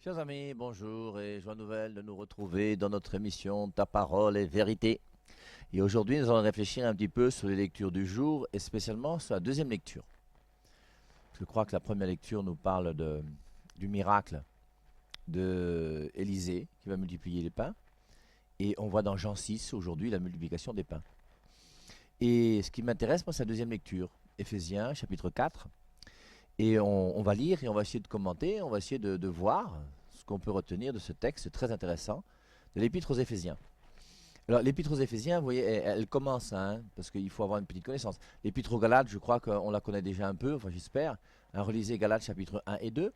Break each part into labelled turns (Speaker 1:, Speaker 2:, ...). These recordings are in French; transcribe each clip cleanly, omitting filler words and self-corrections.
Speaker 1: Chers amis, bonjour et joie nouvelle de nous retrouver dans notre émission Ta parole est vérité. Et aujourd'hui, nous allons réfléchir un petit peu sur les lectures du jour et spécialement sur la deuxième lecture. Je crois que la première lecture nous parle du miracle de Élisée qui va multiplier les pains. Et on voit dans Jean 6 aujourd'hui la multiplication des pains. Et ce qui m'intéresse, moi, c'est la deuxième lecture, Éphésiens chapitre 4. Et on va lire et on va essayer de commenter, on va essayer de voir ce qu'on peut retenir de ce texte très intéressant de l'Épître aux Éphésiens. Alors l'Épître aux Éphésiens, vous voyez, elle commence, hein, parce qu'il faut avoir une petite connaissance. L'Épître aux Galates, je crois qu'on la connaît déjà un peu, enfin j'espère. Hein, relisez Galates chapitre 1 et 2.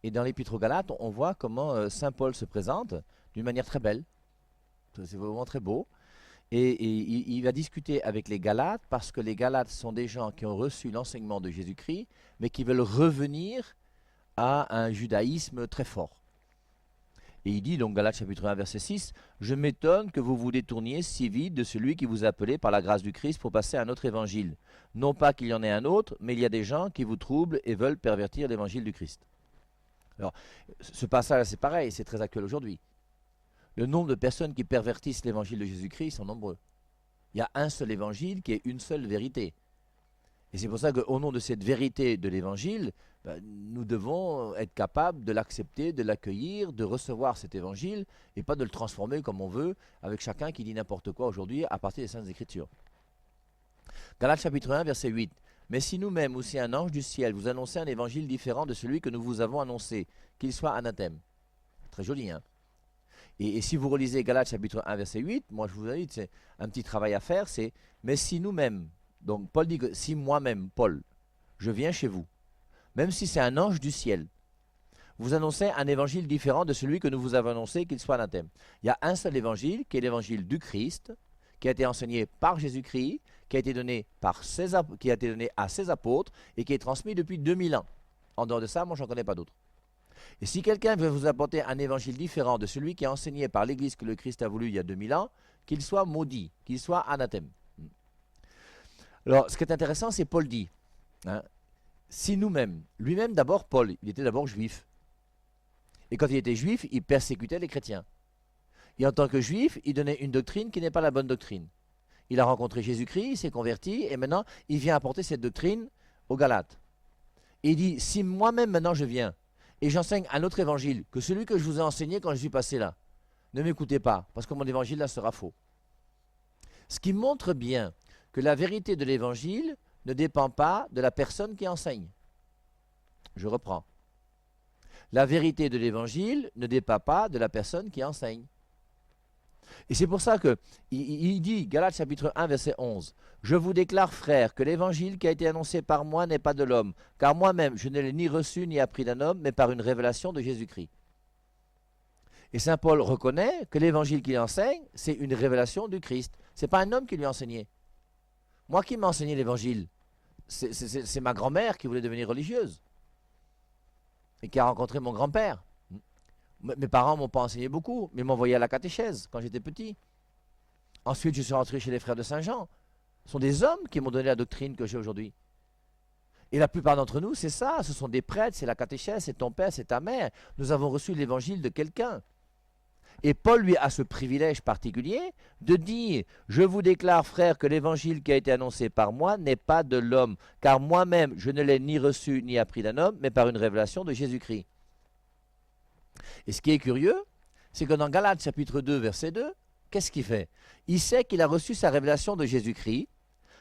Speaker 1: Et dans l'Épître aux Galates, on voit comment Saint Paul se présente d'une manière très belle. C'est vraiment très beau. Et il va discuter avec les Galates parce que les Galates sont des gens qui ont reçu l'enseignement de Jésus-Christ, mais qui veulent revenir à un judaïsme très fort. Et il dit, donc Galates chapitre 1 verset 6, « Je m'étonne que vous vous détourniez si vite de celui qui vous a appelé par la grâce du Christ pour passer à un autre évangile. Non pas qu'il y en ait un autre, mais il y a des gens qui vous troublent et veulent pervertir l'évangile du Christ. » Alors, ce passage, c'est pareil, c'est très actuel aujourd'hui. Le nombre de personnes qui pervertissent l'évangile de Jésus-Christ sont nombreux. Il y a un seul évangile qui est une seule vérité. Et c'est pour ça qu'au nom de cette vérité de l'évangile, nous devons être capables de l'accepter, de l'accueillir, de recevoir cet évangile et pas de le transformer comme on veut avec chacun qui dit n'importe quoi aujourd'hui à partir des Saintes Écritures. Galates chapitre 1 verset 8. Mais si nous-mêmes ou si un ange du ciel vous annonçait un évangile différent de celui que nous vous avons annoncé, qu'il soit anathème. Très joli, hein? Et si vous relisez Galates chapitre 1 verset 8, moi je vous invite, c'est un petit travail à faire, c'est mais si nous-mêmes, donc Paul dit que si moi-même, Paul, je viens chez vous, même si c'est un ange du ciel, vous annoncez un évangile différent de celui que nous vous avons annoncé, qu'il soit anathème. Il y a un seul évangile, qui est l'évangile du Christ, qui a été enseigné par Jésus-Christ, qui a été donné à ses apôtres et qui est transmis depuis 2000 ans. En dehors de ça, moi je n'en connais pas d'autres. Et si quelqu'un veut vous apporter un évangile différent de celui qui est enseigné par l'Église que le Christ a voulu il y a 2000 ans, qu'il soit maudit, qu'il soit anathème. Alors, ce qui est intéressant, c'est Paul dit, hein, si nous-mêmes, lui-même d'abord, Paul, il était d'abord juif. Et quand il était juif, il persécutait les chrétiens. Et en tant que juif, il donnait une doctrine qui n'est pas la bonne doctrine. Il a rencontré Jésus-Christ, il s'est converti, et maintenant, il vient apporter cette doctrine aux Galates. Et il dit, si moi-même maintenant je viens, et j'enseigne un autre évangile que celui que je vous ai enseigné quand je suis passé là, ne m'écoutez pas, parce que mon évangile là sera faux. Ce qui montre bien que la vérité de l'évangile ne dépend pas de la personne qui enseigne. Je reprends. La vérité de l'évangile ne dépend pas de la personne qui enseigne. Et c'est pour ça que il dit, Galates chapitre 1 verset 11, « Je vous déclare, frères, que l'évangile qui a été annoncé par moi n'est pas de l'homme, car moi-même je ne l'ai ni reçu ni appris d'un homme, mais par une révélation de Jésus-Christ. » Et saint Paul reconnaît que l'évangile qu'il enseigne, c'est une révélation du Christ. Ce n'est pas un homme qui lui a enseigné. Moi qui m'a enseigné l'évangile, c'est ma grand-mère qui voulait devenir religieuse et qui a rencontré mon grand-père. Mes parents ne m'ont pas enseigné beaucoup, mais m'ont envoyé à la catéchèse quand j'étais petit. Ensuite, je suis rentré chez les frères de Saint-Jean. Ce sont des hommes qui m'ont donné la doctrine que j'ai aujourd'hui. Et la plupart d'entre nous, c'est ça. Ce sont des prêtres, c'est la catéchèse, c'est ton père, c'est ta mère. Nous avons reçu l'évangile de quelqu'un. Et Paul, lui, a ce privilège particulier de dire « Je vous déclare, frères, que l'évangile qui a été annoncé par moi n'est pas de l'homme, car moi-même, je ne l'ai ni reçu ni appris d'un homme, mais par une révélation de Jésus-Christ. » Et ce qui est curieux, c'est que dans Galates chapitre 2, verset 2, qu'est-ce qu'il fait? Il sait qu'il a reçu sa révélation de Jésus-Christ,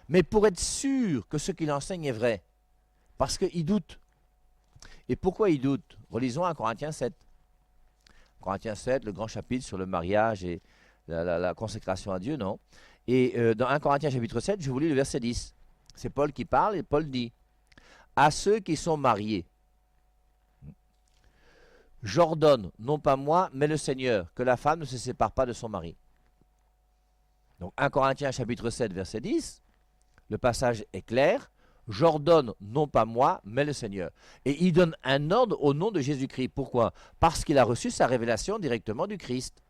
Speaker 1: mais pour être sûr que ce qu'il enseigne est vrai, parce qu'il doute. Et pourquoi il doute? Relisons 1 Corinthiens 7. Corinthiens 7, le grand chapitre sur le mariage et la consécration à Dieu, non? Et dans 1 Corinthiens chapitre 7, je vous lis le verset 10. C'est Paul qui parle et Paul dit « À ceux qui sont mariés, j'ordonne, non pas moi, mais le Seigneur, que la femme ne se sépare pas de son mari. » Donc 1 Corinthiens chapitre 7, verset 10, le passage est clair. J'ordonne, non pas moi, mais le Seigneur. Et il donne un ordre au nom de Jésus-Christ. Pourquoi? Parce qu'il a reçu sa révélation directement du Christ.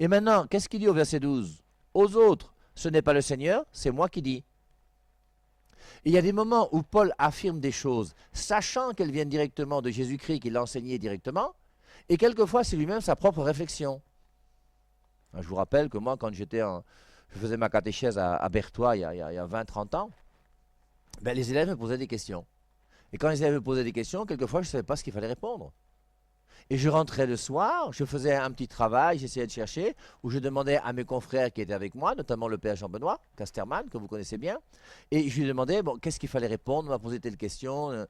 Speaker 1: Et maintenant, qu'est-ce qu'il dit au verset 12? Aux autres, ce n'est pas le Seigneur, c'est moi qui dis. Et il y a des moments où Paul affirme des choses, sachant qu'elles viennent directement de Jésus-Christ, qu'il l'a enseigné directement, et quelquefois c'est lui-même sa propre réflexion. Je vous rappelle que moi, quand je faisais ma catéchèse à Berthois il y a 20-30 ans, ben, les élèves me posaient des questions. Et quand les élèves me posaient des questions, quelquefois je ne savais pas ce qu'il fallait répondre. Et je rentrais le soir, je faisais un petit travail, j'essayais de chercher, où je demandais à mes confrères qui étaient avec moi, notamment le père Jean-Benoît Casterman, que vous connaissez bien, et je lui demandais, bon, qu'est-ce qu'il fallait répondre, on m'a posé telle question.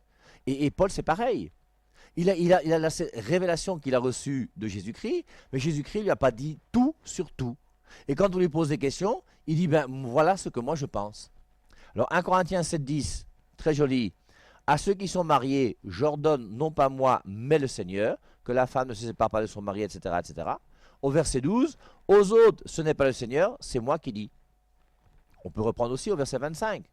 Speaker 1: Et Paul, c'est pareil. Il a la révélation qu'il a reçue de Jésus-Christ, mais Jésus-Christ ne lui a pas dit tout sur tout. Et quand on lui pose des questions, il dit, ben voilà ce que moi je pense. Alors 1 Corinthiens 7,10, très joli. À ceux qui sont mariés, j'ordonne non pas moi, mais le Seigneur, que la femme ne se sépare pas de son mari, etc., etc. Au verset 12, aux autres, ce n'est pas le Seigneur, c'est moi qui dis. On peut reprendre aussi au verset 25.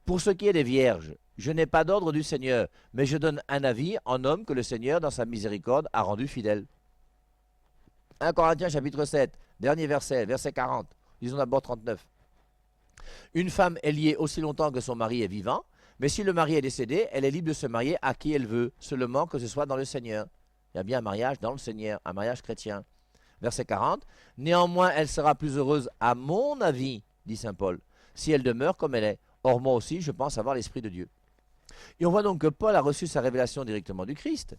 Speaker 1: Pour ce qui est des vierges, je n'ai pas d'ordre du Seigneur, mais je donne un avis en homme que le Seigneur, dans sa miséricorde, a rendu fidèle. 1 Corinthiens chapitre 7, dernier verset, verset 40. Lisons d'abord 39. Une femme est liée aussi longtemps que son mari est vivant, mais si le mari est décédé, elle est libre de se marier à qui elle veut, seulement que ce soit dans le Seigneur. Il y a bien un mariage dans le Seigneur, un mariage chrétien. Verset 40. Néanmoins, elle sera plus heureuse, à mon avis, dit saint Paul, si elle demeure comme elle est. Or, moi aussi, je pense avoir l'Esprit de Dieu. Et on voit donc que Paul a reçu sa révélation directement du Christ.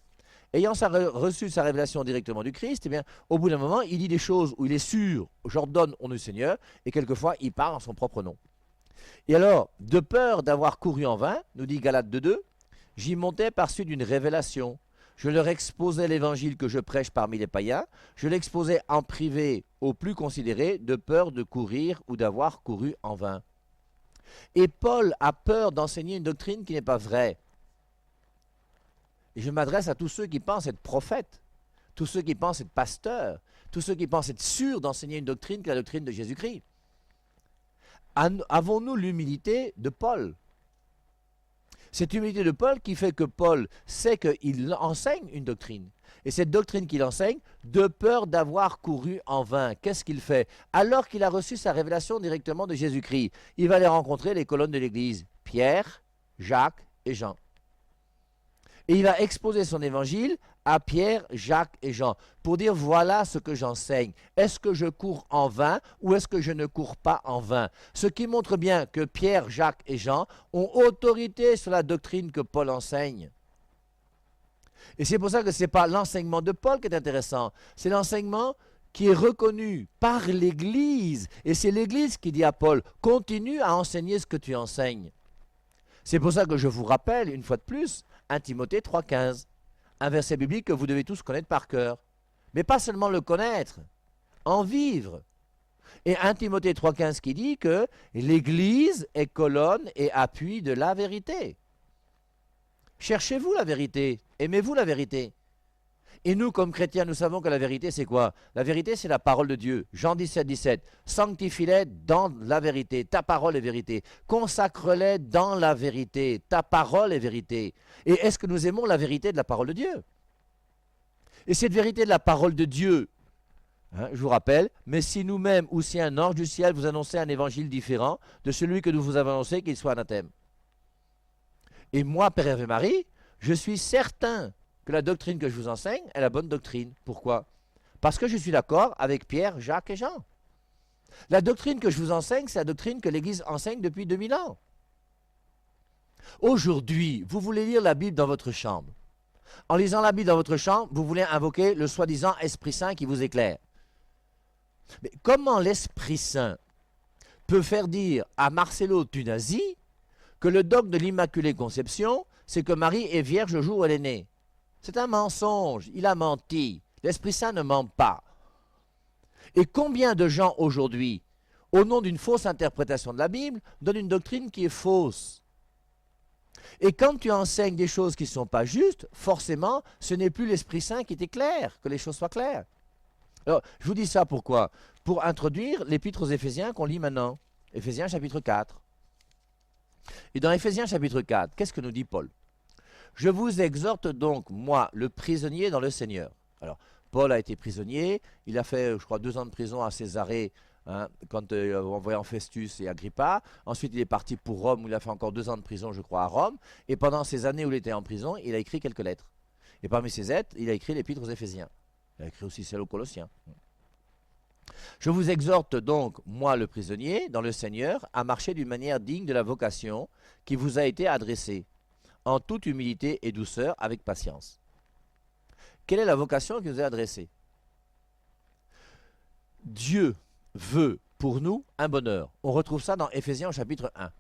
Speaker 1: Ayant reçu sa révélation directement du Christ, eh bien, au bout d'un moment, il dit des choses où il est sûr, j'ordonne au nom du Seigneur, et quelquefois, il parle en son propre nom. Et alors, de peur d'avoir couru en vain, nous dit Galates 2,2, j'y montais par suite d'une révélation. Je leur exposais l'évangile que je prêche parmi les païens, je l'exposais en privé aux plus considérés, de peur de courir ou d'avoir couru en vain. Et Paul a peur d'enseigner une doctrine qui n'est pas vraie. Et je m'adresse à tous ceux qui pensent être prophètes, tous ceux qui pensent être pasteurs, tous ceux qui pensent être sûrs d'enseigner une doctrine qui est la doctrine de Jésus-Christ. Avons-nous l'humilité de Paul? Cette humilité de Paul qui fait que Paul sait qu'il enseigne une doctrine. Et cette doctrine qu'il enseigne, de peur d'avoir couru en vain, qu'est-ce qu'il fait? Alors qu'il a reçu sa révélation directement de Jésus-Christ, il va aller rencontrer les colonnes de l'Église, Pierre, Jacques et Jean. Et il va exposer son évangile à Pierre, Jacques et Jean, pour dire voilà ce que j'enseigne. Est-ce que je cours en vain ou est-ce que je ne cours pas en vain? Ce qui montre bien que Pierre, Jacques et Jean ont autorité sur la doctrine que Paul enseigne. Et c'est pour ça que ce n'est pas l'enseignement de Paul qui est intéressant, c'est l'enseignement qui est reconnu par l'Église. Et c'est l'Église qui dit à Paul, continue à enseigner ce que tu enseignes. C'est pour ça que je vous rappelle, une fois de plus, 1 Timothée 3,15, un verset biblique que vous devez tous connaître par cœur. Mais pas seulement le connaître, en vivre. Et 1 Timothée 3,15 qui dit que l'Église est colonne et appui de la vérité. Cherchez-vous la vérité, aimez-vous la vérité. Et nous, comme chrétiens, nous savons que la vérité, c'est quoi? La vérité, c'est la parole de Dieu. Jean 17, 17. Sanctifie-les dans la vérité. Ta parole est vérité. Consacre-les dans la vérité. Ta parole est vérité. Et est-ce que nous aimons la vérité de la parole de Dieu? Et cette vérité de la parole de Dieu, je vous rappelle, mais si nous-mêmes ou si un ange du ciel vous annonçait un évangile différent de celui que nous vous avons annoncé, qu'il soit anathème. Et moi, Père Hervé Marie, je suis certain que la doctrine que je vous enseigne est la bonne doctrine. Pourquoi? Parce que je suis d'accord avec Pierre, Jacques et Jean. La doctrine que je vous enseigne, c'est la doctrine que l'Église enseigne depuis 2000 ans. Aujourd'hui, vous voulez lire la Bible dans votre chambre. En lisant la Bible dans votre chambre, vous voulez invoquer le soi-disant Esprit Saint qui vous éclaire. Mais comment l'Esprit Saint peut faire dire à Marcello Tunasi que le dogme de l'Immaculée Conception, c'est que Marie est vierge le jour où elle est née? C'est un mensonge, il a menti. L'Esprit Saint ne ment pas. Et combien de gens aujourd'hui, au nom d'une fausse interprétation de la Bible, donnent une doctrine qui est fausse? Et quand tu enseignes des choses qui ne sont pas justes, forcément, ce n'est plus l'Esprit Saint qui t'éclaire, que les choses soient claires. Alors, je vous dis ça pourquoi? Pour introduire l'épître aux Éphésiens qu'on lit maintenant. Éphésiens chapitre 4. Et dans Éphésiens chapitre 4, qu'est-ce que nous dit Paul? Je vous exhorte donc, moi, le prisonnier dans le Seigneur. Alors, Paul a été prisonnier, il a fait, je crois, 2 ans de prison à Césarée hein, quand en voyant Festus et Agrippa. Ensuite, il est parti pour Rome, où il a fait encore 2 ans de prison, je crois, à Rome. Et pendant ces années où il était en prison, il a écrit quelques lettres. Et parmi ces lettres, il a écrit l'épître aux Éphésiens. Il a écrit aussi celle aux Colossiens. Je vous exhorte donc, moi le prisonnier, dans le Seigneur, à marcher d'une manière digne de la vocation qui vous a été adressée, en toute humilité et douceur, avec patience. Quelle est la vocation qui nous est adressée? Dieu veut pour nous un bonheur. On retrouve ça dans Éphésiens au chapitre 1,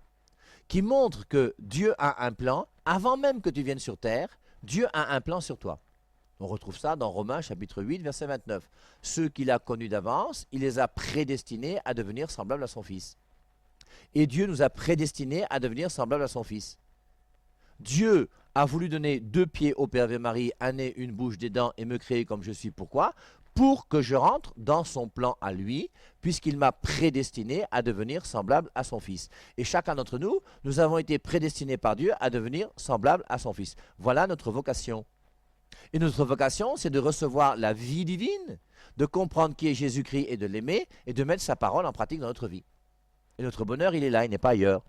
Speaker 1: qui montre que Dieu a un plan, avant même que tu viennes sur terre, Dieu a un plan sur toi. On retrouve ça dans Romains chapitre 8, verset 29. Ceux qu'il a connus d'avance, il les a prédestinés à devenir semblables à son Fils. Et Dieu nous a prédestinés à devenir semblables à son Fils. Dieu a voulu donner 2 pieds au Père et Marie, un nez, une bouche, des dents, et me créer comme je suis. Pourquoi? Pour que je rentre dans son plan à lui, puisqu'il m'a prédestiné à devenir semblable à son Fils. Et chacun d'entre nous, nous avons été prédestinés par Dieu à devenir semblable à son Fils. Voilà notre vocation. Et notre vocation, c'est de recevoir la vie divine, de comprendre qui est Jésus-Christ et de l'aimer, et de mettre sa parole en pratique dans notre vie. Et notre bonheur, il est là, il n'est pas ailleurs.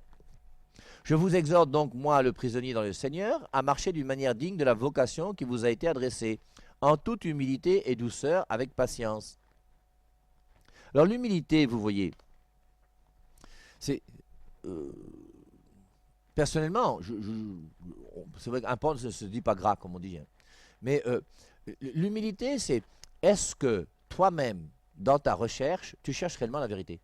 Speaker 1: Je vous exhorte donc, moi, le prisonnier dans le Seigneur, à marcher d'une manière digne de la vocation qui vous a été adressée, en toute humilité et douceur, avec patience. Alors l'humilité, vous voyez, c'est... personnellement, c'est vrai qu'un pauvre ne se dit pas gras, comme on dit. Hein. Mais l'humilité, c'est est-ce que toi-même, dans ta recherche, tu cherches réellement la vérité?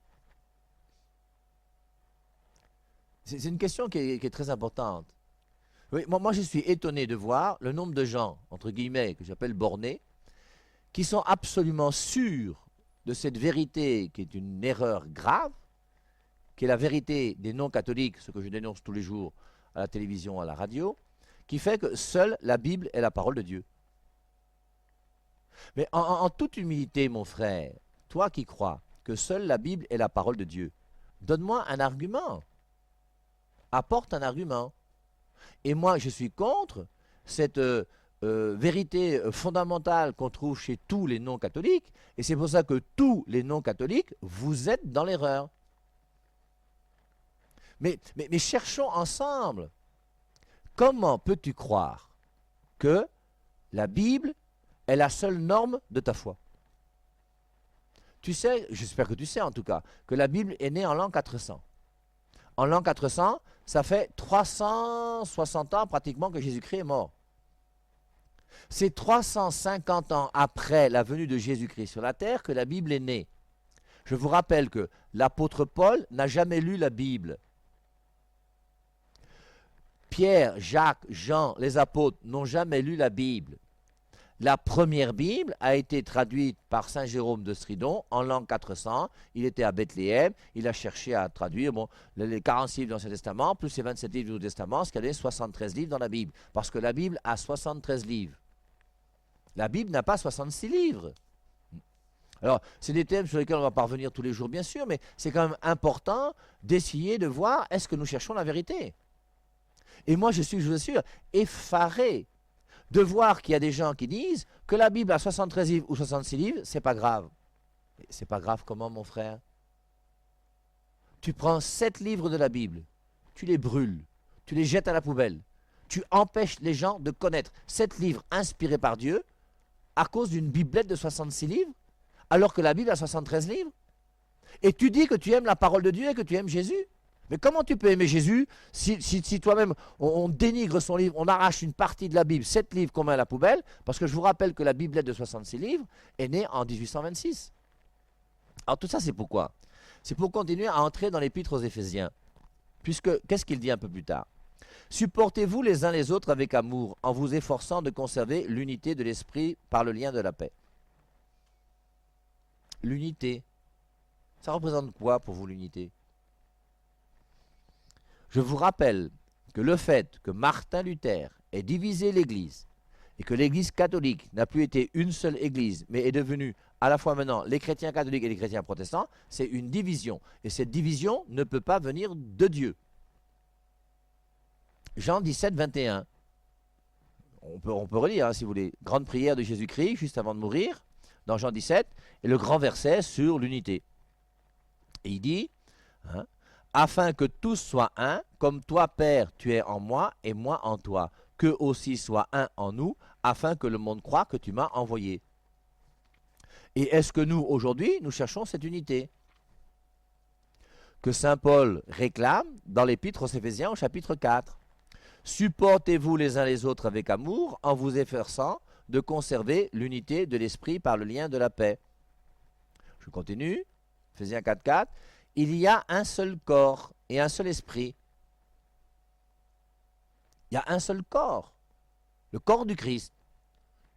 Speaker 1: C'est une question qui est très importante. Oui, moi, je suis étonné de voir le nombre de gens, entre guillemets, que j'appelle bornés, qui sont absolument sûrs de cette vérité qui est une erreur grave, qui est la vérité des non-catholiques, ce que je dénonce tous les jours à la télévision, à la radio, qui fait que seule la Bible est la parole de Dieu. Mais en toute humilité, mon frère, toi qui crois que seule la Bible est la parole de Dieu, donne-moi un argument. Apporte un argument. Et moi, je suis contre cette vérité fondamentale qu'on trouve chez tous les non-catholiques, et c'est pour ça que tous les non-catholiques, vous êtes dans l'erreur. Mais cherchons ensemble. Comment peux-tu croire que la Bible est la seule norme de ta foi? Tu sais, j'espère que tu sais en tout cas, que la Bible est née en l'an 400. En l'an 400, ça fait 360 ans pratiquement que Jésus-Christ est mort. C'est 350 ans après la venue de Jésus-Christ sur la terre que la Bible est née. Je vous rappelle que l'apôtre Paul n'a jamais lu la Bible. Pierre, Jacques, Jean, les apôtres n'ont jamais lu la Bible. La première Bible a été traduite par Saint Jérôme de Stridon en l'an 400. Il était à Bethléem, il a cherché à traduire les 46 livres de l'Ancien Testament, plus les 27 livres du Nouveau Testament, ce qui allait 73 livres dans la Bible. Parce que la Bible a 73 livres. La Bible n'a pas 66 livres. Alors, c'est des thèmes sur lesquels on va parvenir tous les jours, bien sûr, mais c'est quand même important d'essayer de voir est-ce que nous cherchons la vérité. Et moi, je vous assure, effaré de voir qu'il y a des gens qui disent que la Bible a 73 livres ou 66 livres, c'est pas grave. C'est pas grave comment, mon frère? Tu prends 7 livres de la Bible, tu les brûles, tu les jettes à la poubelle, tu empêches les gens de connaître 7 livres inspirés par Dieu à cause d'une biblette de 66 livres, alors que la Bible a 73 livres. Et tu dis que tu aimes la parole de Dieu et que tu aimes Jésus. Mais comment tu peux aimer Jésus si toi-même on dénigre son livre, on arrache une partie de la Bible, 7 livres qu'on met à la poubelle, parce que je vous rappelle que la Biblette de 66 livres est née en 1826. Alors tout ça c'est pourquoi? C'est pour continuer à entrer dans l'épître aux Éphésiens. Puisque, qu'est-ce qu'il dit un peu plus tard? Supportez-vous les uns les autres avec amour, en vous efforçant de conserver l'unité de l'esprit par le lien de la paix. L'unité. Ça représente quoi pour vous l'unité? Je vous rappelle que le fait que Martin Luther ait divisé l'Église et que l'Église catholique n'a plus été une seule Église, mais est devenue à la fois maintenant les chrétiens catholiques et les chrétiens protestants, c'est une division. Et cette division ne peut pas venir de Dieu. Jean 17, 21. On peut relire, hein, si vous voulez. Grande prière de Jésus-Christ, juste avant de mourir, dans Jean 17, et le grand verset sur l'unité. Et il dit, hein, afin que tous soient un, comme toi, Père, tu es en moi et moi en toi, qu'eux aussi soient un en nous, afin que le monde croie que tu m'as envoyé. Et est-ce que nous, aujourd'hui, nous cherchons cette unité que saint Paul réclame dans l'Épître aux Éphésiens au chapitre 4. Supportez-vous les uns les autres avec amour, en vous efforçant de conserver l'unité de l'esprit par le lien de la paix. Je continue, Éphésiens 4.4. Il y a un seul corps et un seul esprit. Il y a un seul corps, le corps du Christ.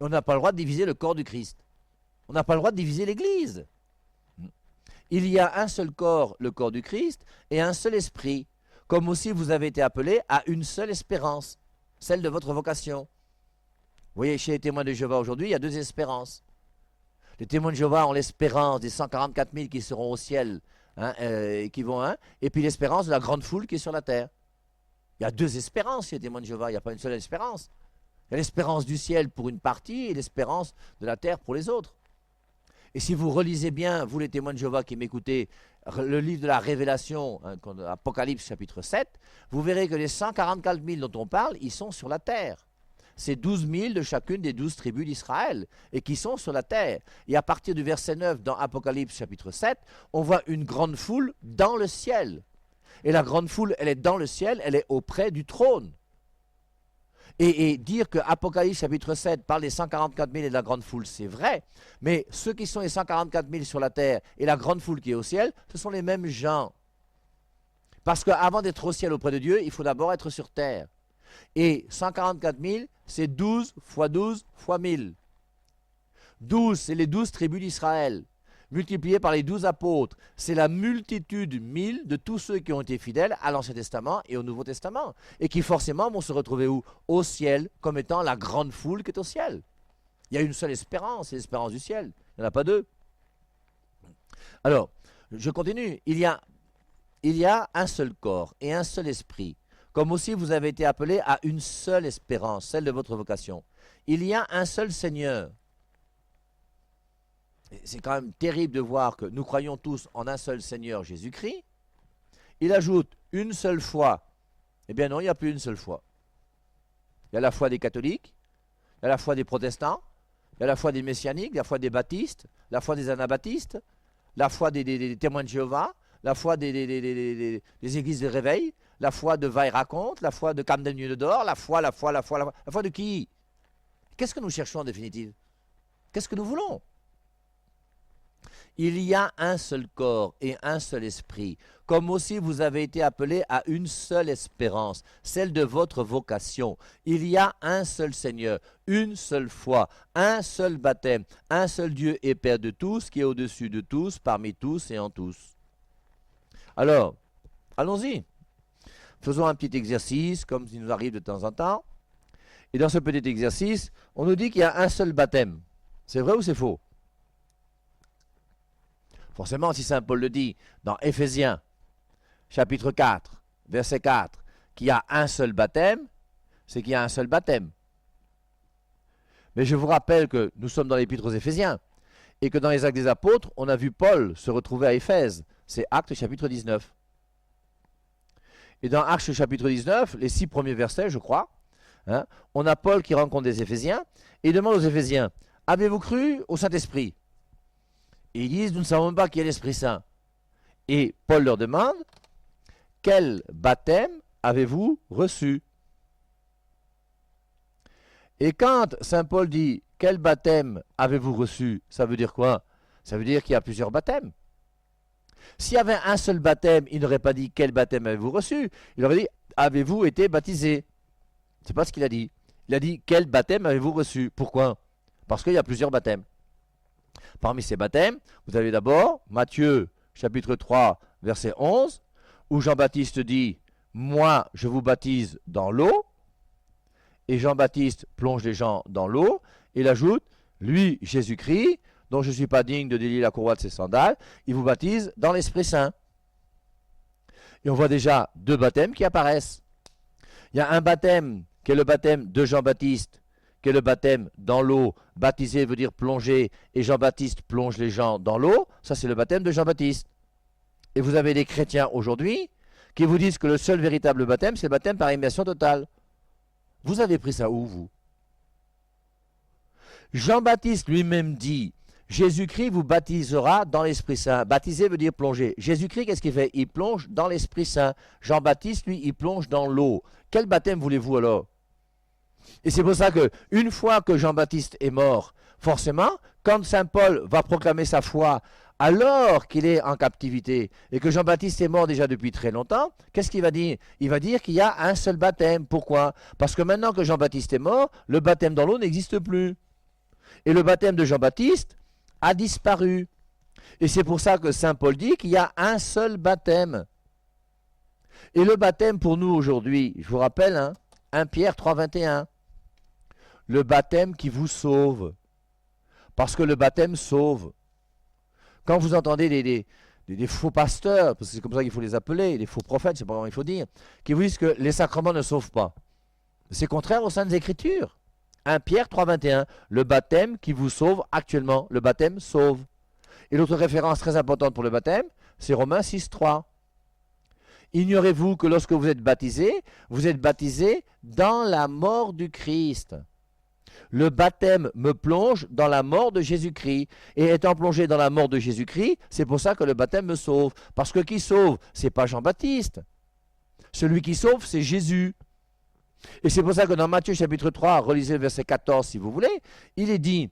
Speaker 1: Et on n'a pas le droit de diviser le corps du Christ. On n'a pas le droit de diviser l'Église. Il y a un seul corps, le corps du Christ, et un seul esprit, comme aussi vous avez été appelés à une seule espérance, celle de votre vocation. Vous voyez, chez les témoins de Jéhovah aujourd'hui, il y a deux espérances. Les témoins de Jéhovah ont l'espérance des 144 000 qui seront au ciel, hein, qui vont, hein, et puis l'espérance de la grande foule qui est sur la terre. Il y a deux espérances chez les témoins de Jéhovah, il n'y a pas une seule espérance. Il y a l'espérance du ciel pour une partie et l'espérance de la terre pour les autres. Et si vous relisez bien, vous les témoins de Jéhovah qui m'écoutez, le livre de la Révélation, hein, Apocalypse chapitre 7, vous verrez que les 144 000 dont on parle, ils sont sur la terre. C'est 12 000 de chacune des 12 tribus d'Israël, et qui sont sur la terre. Et à partir du verset 9 dans Apocalypse chapitre 7, on voit une grande foule dans le ciel. Et la grande foule, elle est dans le ciel, elle est auprès du trône. Et dire que Apocalypse chapitre 7 parle des 144 000 et de la grande foule, c'est vrai. Mais ceux qui sont les 144 000 sur la terre et la grande foule qui est au ciel, ce sont les mêmes gens. Parce qu'avant d'être au ciel auprès de Dieu, il faut d'abord être sur terre. Et 144 000, c'est 12 fois 12 fois 1000. 12, c'est les 12 tribus d'Israël. Multiplié par les 12 apôtres, c'est la multitude 1000 de tous ceux qui ont été fidèles à l'Ancien Testament et au Nouveau Testament, et qui forcément vont se retrouver où? Au ciel, comme étant la grande foule qui est au ciel. Il y a une seule espérance, c'est l'espérance du ciel. Il n'y en a pas deux. Alors, je continue. Il y a un seul corps et un seul esprit, comme aussi vous avez été appelés à une seule espérance, celle de votre vocation. Il y a un seul Seigneur. C'est quand même terrible de voir que nous croyons tous en un seul Seigneur Jésus-Christ. Il ajoute une seule foi. Eh bien non, il n'y a plus une seule foi. Il y a la foi des catholiques, il y a la foi des protestants, il y a la foi des messianiques, la foi des baptistes, la foi des anabaptistes, la foi des témoins de Jéhovah, la foi des églises de réveil, la foi de Vaille-Raconte, la foi de Camden d'Or, la foi de qui? Qu'est-ce que nous cherchons en définitive? Qu'est-ce que nous voulons? Il y a un seul corps et un seul esprit, comme aussi vous avez été appelés à une seule espérance, celle de votre vocation. Il y a un seul Seigneur, une seule foi, un seul baptême, un seul Dieu et Père de tous, qui est au-dessus de tous, parmi tous et en tous. Alors, allons-y. Faisons un petit exercice, comme il nous arrive de temps en temps. Et dans ce petit exercice, on nous dit qu'il y a un seul baptême. C'est vrai ou c'est faux? Forcément, si saint Paul le dit dans Éphésiens, chapitre 4, verset 4, qu'il y a un seul baptême, c'est qu'il y a un seul baptême. Mais je vous rappelle que nous sommes dans l'Épître aux Éphésiens, et que dans les Actes des Apôtres, on a vu Paul se retrouver à Éphèse. C'est Actes chapitre 19. Et dans Actes chapitre 19, les 6 premiers versets, je crois, hein, on a Paul qui rencontre des Éphésiens, et il demande aux Éphésiens, avez-vous cru au Saint-Esprit? Et ils disent, nous ne savons même pas qui est l'Esprit Saint. Et Paul leur demande, quel baptême avez-vous reçu? Et quand saint Paul dit, quel baptême avez-vous reçu? Ça veut dire quoi? Ça veut dire qu'il y a plusieurs baptêmes. S'il y avait un seul baptême, il n'aurait pas dit, quel baptême avez-vous reçu? Il aurait dit, avez-vous été baptisé? C'est pas ce qu'il a dit. Il a dit, quel baptême avez-vous reçu? Pourquoi? Parce qu'il y a plusieurs baptêmes. Parmi ces baptêmes, vous avez d'abord Matthieu chapitre 3 verset 11, où Jean-Baptiste dit « Moi, je vous baptise dans l'eau », et Jean-Baptiste plonge les gens dans l'eau, et il ajoute « Lui, Jésus-Christ, dont je ne suis pas digne de délier la courroie de ses sandales, il vous baptise dans l'Esprit Saint. » Et on voit déjà 2 baptêmes qui apparaissent. Il y a un baptême qui est le baptême de Jean-Baptiste, qui est le baptême dans l'eau. Baptiser veut dire plonger, et Jean-Baptiste plonge les gens dans l'eau. Ça, c'est le baptême de Jean-Baptiste. Et vous avez des chrétiens aujourd'hui qui vous disent que le seul véritable baptême, c'est le baptême par immersion totale. Vous avez pris ça où, vous? Jean-Baptiste lui-même dit, Jésus-Christ vous baptisera dans l'Esprit Saint. Baptiser veut dire plonger. Jésus-Christ, qu'est-ce qu'il fait? Il plonge dans l'Esprit Saint. Jean-Baptiste, lui, il plonge dans l'eau. Quel baptême voulez-vous alors? Et c'est pour ça que une fois que Jean-Baptiste est mort, forcément, quand Saint Paul va proclamer sa foi alors qu'il est en captivité et que Jean-Baptiste est mort déjà depuis très longtemps, qu'est-ce qu'il va dire? Il va dire qu'il y a un seul baptême. Pourquoi? Parce que maintenant que Jean-Baptiste est mort, le baptême dans l'eau n'existe plus. Et le baptême de Jean-Baptiste a disparu. Et c'est pour ça que Saint Paul dit qu'il y a un seul baptême. Et le baptême pour nous aujourd'hui, je vous rappelle, 1 Pierre 3, 21, le baptême qui vous sauve. Parce que le baptême sauve. Quand vous entendez des faux pasteurs, parce que c'est comme ça qu'il faut les appeler, les faux prophètes, c'est pas comment il faut dire, qui vous disent que les sacrements ne sauvent pas. C'est contraire aux Saintes Écritures. 1 Pierre 3, 21, le baptême qui vous sauve actuellement, le baptême sauve. Et l'autre référence très importante pour le baptême, c'est Romains 6, 3. Ignorez-vous que lorsque vous êtes baptisé dans la mort du Christ. Le baptême me plonge dans la mort de Jésus-Christ. Et étant plongé dans la mort de Jésus-Christ, c'est pour ça que le baptême me sauve. Parce que qui sauve? C'est pas Jean-Baptiste. Celui qui sauve, c'est Jésus. Et c'est pour ça que dans Matthieu chapitre 3, relisez le verset 14 si vous voulez, il est dit,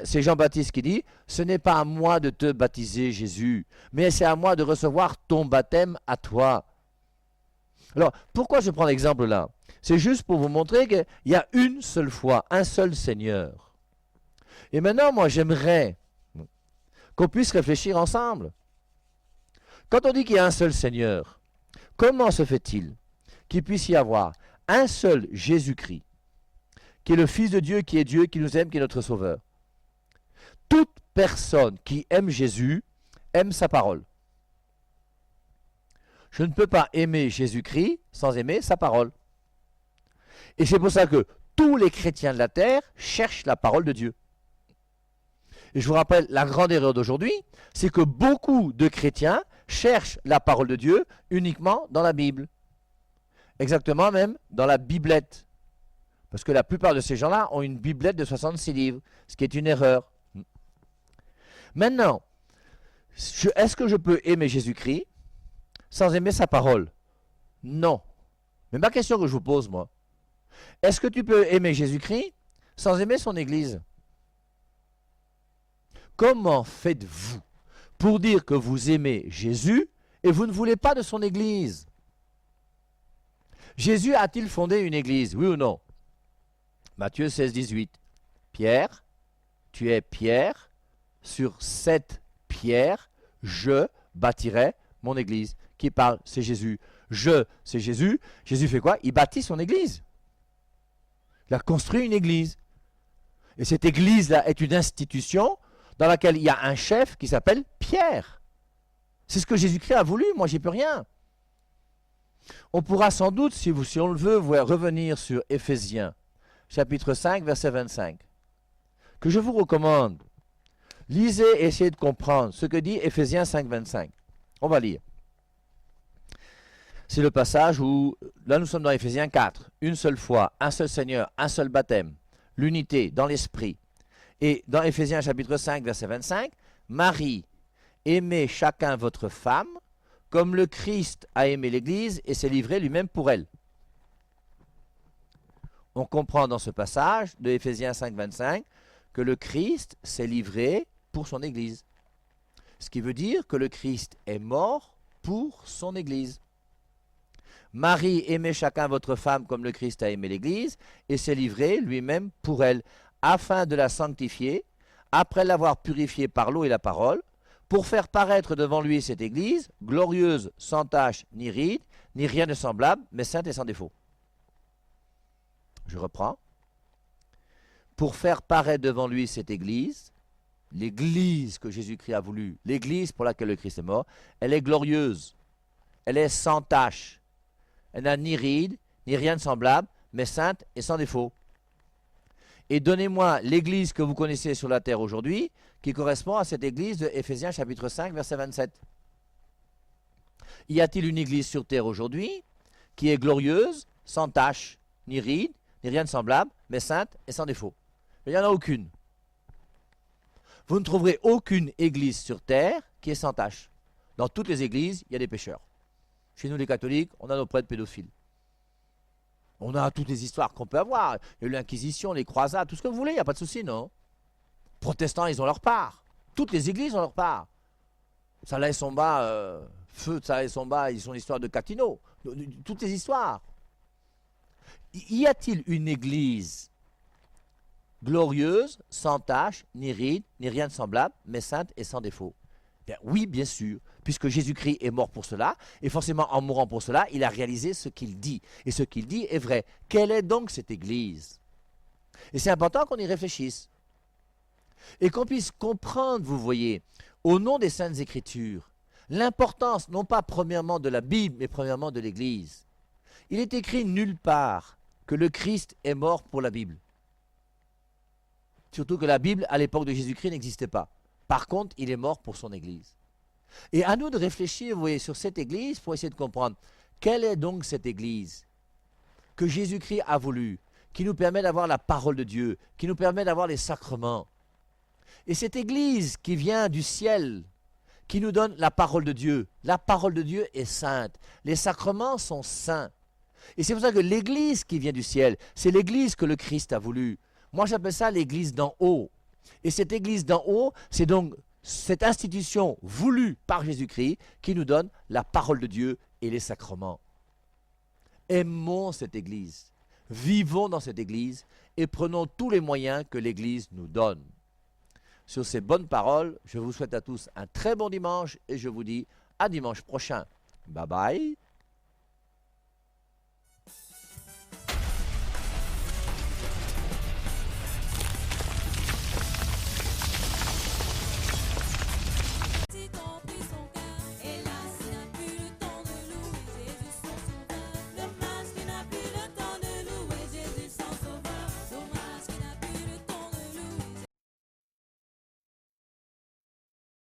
Speaker 1: c'est Jean-Baptiste qui dit, ce n'est pas à moi de te baptiser Jésus, mais c'est à moi de recevoir ton baptême à toi. Alors, pourquoi je prends l'exemple là? C'est juste pour vous montrer qu'il y a une seule foi, un seul Seigneur. Et maintenant, moi, j'aimerais qu'on puisse réfléchir ensemble. Quand on dit qu'il y a un seul Seigneur, comment se fait-il qu'il puisse y avoir un seul Jésus-Christ, qui est le Fils de Dieu, qui nous aime, qui est notre Sauveur? Toute personne qui aime Jésus aime sa parole. Je ne peux pas aimer Jésus-Christ sans aimer sa parole. Et c'est pour ça que tous les chrétiens de la terre cherchent la parole de Dieu. Et je vous rappelle, la grande erreur d'aujourd'hui, c'est que beaucoup de chrétiens cherchent la parole de Dieu uniquement dans la Bible. Exactement même dans la biblette. Parce que la plupart de ces gens-là ont une biblette de 66 livres, ce qui est une erreur. Maintenant, est-ce que je peux aimer Jésus-Christ sans aimer sa parole? Non. Mais ma question que je vous pose, moi, est-ce que tu peux aimer Jésus-Christ sans aimer son Église? Comment faites-vous pour dire que vous aimez Jésus et vous ne voulez pas de son Église? Jésus a-t-il fondé une Église, oui ou non? Matthieu 16, 18. Pierre, tu es Pierre, sur cette pierre, je bâtirai mon Église. Qui parle? C'est Jésus. C'est Jésus. Jésus fait quoi? Il bâtit son Église. Il a construit une Église. Et cette Église-là est une institution dans laquelle il y a un chef qui s'appelle Pierre. C'est ce que Jésus-Christ a voulu, moi j'y peux rien. On pourra sans doute, si on le veut, revenir sur Éphésiens, chapitre 5, verset 25, que je vous recommande. Lisez et essayez de comprendre ce que dit Éphésiens 5, 25. On va lire. C'est le passage où, là nous sommes dans Éphésiens 4, une seule foi, un seul Seigneur, un seul baptême, l'unité dans l'esprit. Et dans Éphésiens chapitre 5, verset 25, Marie, aimez chacun votre femme, comme le Christ a aimé l'Église et s'est livré lui-même pour elle. On comprend dans ce passage de Éphésiens 5, 25 que le Christ s'est livré pour son Église. Ce qui veut dire que le Christ est mort pour son Église. Marie, aimez chacun votre femme comme le Christ a aimé l'Église et s'est livré lui-même pour elle, afin de la sanctifier, après l'avoir purifiée par l'eau et la parole, pour faire paraître devant lui cette Église, glorieuse, sans tache, ni ride, ni rien de semblable, mais sainte et sans défaut. Je reprends. Pour faire paraître devant lui cette Église, l'Église que Jésus-Christ a voulu, l'Église pour laquelle le Christ est mort, elle est glorieuse, elle est sans tache, elle n'a ni ride, ni rien de semblable, mais sainte et sans défaut. Et donnez-moi l'Église que vous connaissez sur la terre aujourd'hui, qui correspond à cette Église de Éphésiens chapitre 5, verset 27. Y a-t-il une église sur terre aujourd'hui qui est glorieuse, sans tache, ni ride, ni rien de semblable, mais sainte et sans défaut? Il n'y en a aucune. Vous ne trouverez aucune église sur terre qui est sans tache. Dans toutes les églises, il y a des pécheurs. Chez nous les catholiques, on a nos prêtres pédophiles. On a toutes les histoires qu'on peut avoir. Il y a eu l'Inquisition, les croisades, tout ce que vous voulez, il n'y a pas de souci, non? Protestants, ils ont leur part. Toutes les églises ont leur part. Salah et Somba, Feu de Salah et Somba, ils sont l'histoire de Catino. Toutes les histoires. Y a-t-il une église glorieuse, sans tache, ni ride, ni rien de semblable, mais sainte et sans défaut? Bien, oui, bien sûr, puisque Jésus-Christ est mort pour cela, et forcément en mourant pour cela, il a réalisé ce qu'il dit. Et ce qu'il dit est vrai. Quelle est donc cette église? Et c'est important qu'on y réfléchisse. Et qu'on puisse comprendre, vous voyez, au nom des Saintes Écritures, l'importance, non pas premièrement de la Bible, mais premièrement de l'Église. Il est écrit nulle part que le Christ est mort pour la Bible. Surtout que la Bible, à l'époque de Jésus-Christ, n'existait pas. Par contre, il est mort pour son Église. Et à nous de réfléchir, vous voyez, sur cette Église pour essayer de comprendre quelle est donc cette Église que Jésus-Christ a voulu, qui nous permet d'avoir la parole de Dieu, qui nous permet d'avoir les sacrements. Et cette Église qui vient du ciel, qui nous donne la parole de Dieu est sainte. Les sacrements sont saints. Et c'est pour ça que l'Église qui vient du ciel, c'est l'Église que le Christ a voulu. Moi, j'appelle ça l'Église d'en haut. Et cette Église d'en haut, c'est donc cette institution voulue par Jésus-Christ qui nous donne la parole de Dieu et les sacrements. Aimons cette Église, vivons dans cette Église et prenons tous les moyens que l'Église nous donne. Sur ces bonnes paroles, je vous souhaite à tous un très bon dimanche et je vous dis à dimanche prochain. Bye bye.